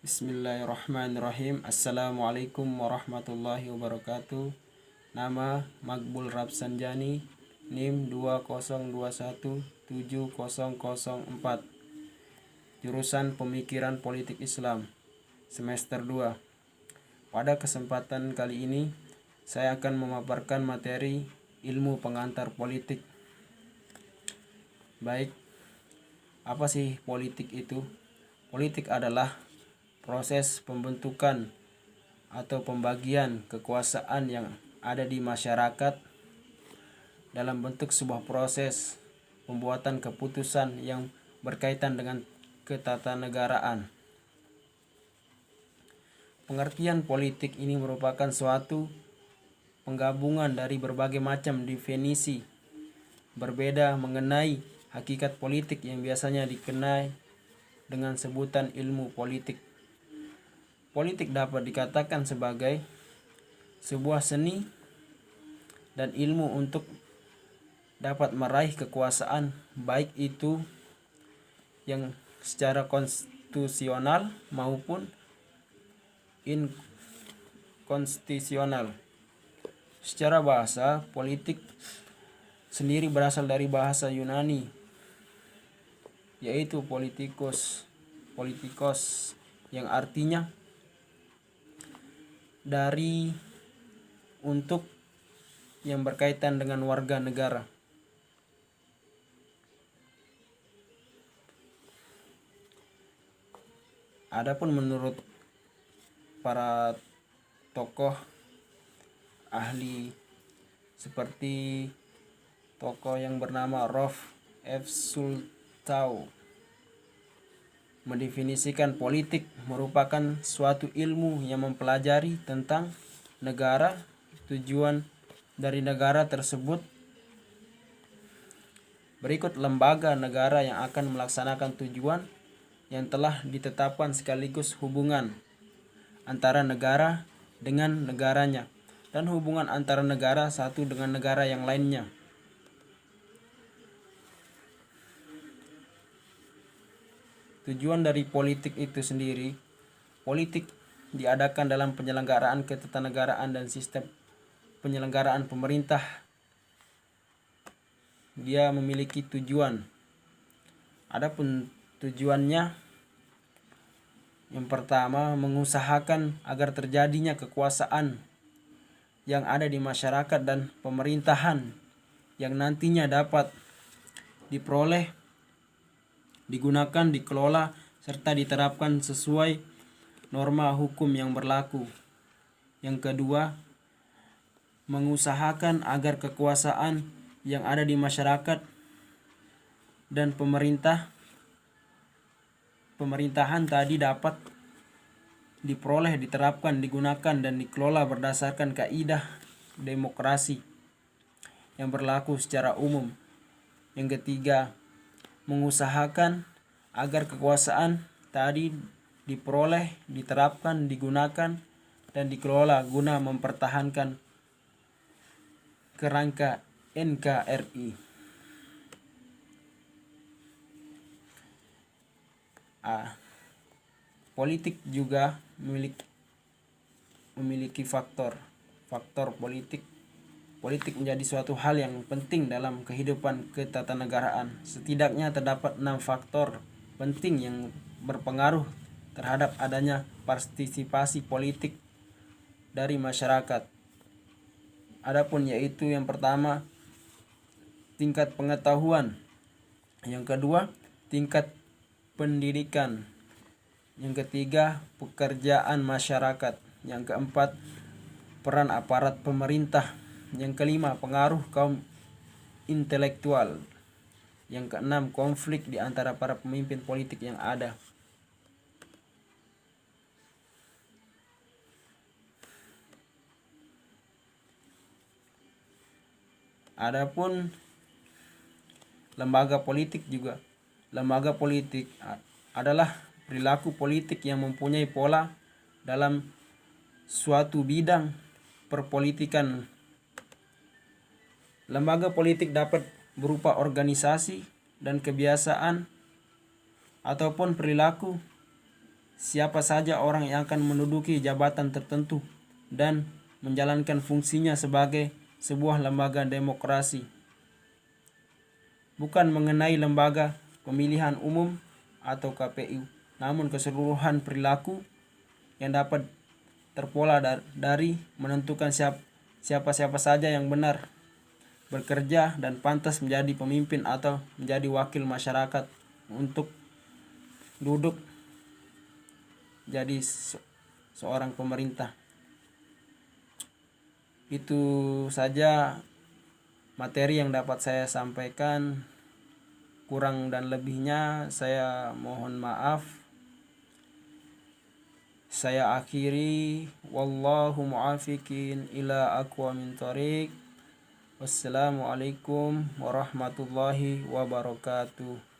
Bismillahirrahmanirrahim. Assalamualaikum warahmatullahi wabarakatuh. Nama Makbul Rapsanjani, NIM 20217004. Jurusan Pemikiran Politik Islam, semester 2. Pada kesempatan kali ini, saya akan memaparkan materi ilmu pengantar politik. Baik, apa sih politik itu? Politik adalah proses pembentukan atau pembagian kekuasaan yang ada di masyarakat dalam bentuk sebuah proses pembuatan keputusan yang berkaitan dengan ketatanegaraan. Pengertian politik ini merupakan suatu penggabungan dari berbagai macam definisi berbeda mengenai hakikat politik yang biasanya dikenai dengan sebutan ilmu politik. Politik dapat dikatakan sebagai sebuah seni dan ilmu untuk dapat meraih kekuasaan, baik itu yang secara konstitusional maupun inkonstitusional. Secara bahasa, politik sendiri berasal dari bahasa Yunani, yaitu politikos yang artinya dari untuk yang berkaitan dengan warga negara. Adapun menurut para tokoh ahli seperti tokoh yang bernama Rolf F. Sultau mendefinisikan politik merupakan suatu ilmu yang mempelajari tentang negara, tujuan dari negara tersebut. Berikut lembaga negara yang akan melaksanakan tujuan yang telah ditetapkan sekaligus hubungan antara negara dengan negaranya dan hubungan antara negara satu dengan negara yang lainnya. Tujuan dari politik itu sendiri, politik diadakan dalam penyelenggaraan ketatanegaraan dan sistem penyelenggaraan pemerintah. Dia memiliki tujuan. Adapun tujuannya, yang pertama, mengusahakan agar terjadinya kekuasaan yang ada di masyarakat dan pemerintahan yang nantinya dapat diperoleh, digunakan, dikelola, serta diterapkan sesuai norma hukum yang berlaku. Yang kedua, mengusahakan agar kekuasaan yang ada di masyarakat dan pemerintahan tadi dapat diperoleh, diterapkan, digunakan, dan dikelola berdasarkan kaidah demokrasi yang berlaku secara umum. Yang ketiga, mengusahakan agar kekuasaan tadi diperoleh, diterapkan, digunakan, dan dikelola guna mempertahankan kerangka NKRI. Politik juga memiliki faktor politik. Politik menjadi suatu hal yang penting dalam kehidupan ketatanegaraan. Setidaknya terdapat 6 faktor penting yang berpengaruh terhadap adanya partisipasi politik dari masyarakat. Adapun yaitu yang pertama, tingkat pengetahuan. Yang kedua, tingkat pendidikan. Yang ketiga, pekerjaan masyarakat. Yang keempat, peran aparat pemerintah. Yang kelima, pengaruh kaum intelektual. Yang keenam, konflik di antara para pemimpin politik yang ada. Adapun lembaga politik juga. Lembaga politik adalah perilaku politik yang mempunyai pola dalam suatu bidang perpolitikan. Lembaga politik dapat berupa organisasi dan kebiasaan ataupun perilaku siapa saja orang yang akan menduduki jabatan tertentu dan menjalankan fungsinya sebagai sebuah lembaga demokrasi, bukan mengenai lembaga pemilihan umum atau KPU, namun keseluruhan perilaku yang dapat terpola dari menentukan siapa saja yang benar bekerja dan pantas menjadi pemimpin atau menjadi wakil masyarakat untuk duduk jadi seorang pemerintah. Itu saja materi yang dapat saya sampaikan. Kurang dan lebihnya saya mohon maaf. Saya akhiri, wallahu muafiqin ila aqwamit thoriq. Wassalamualaikum warahmatullahi wabarakatuh.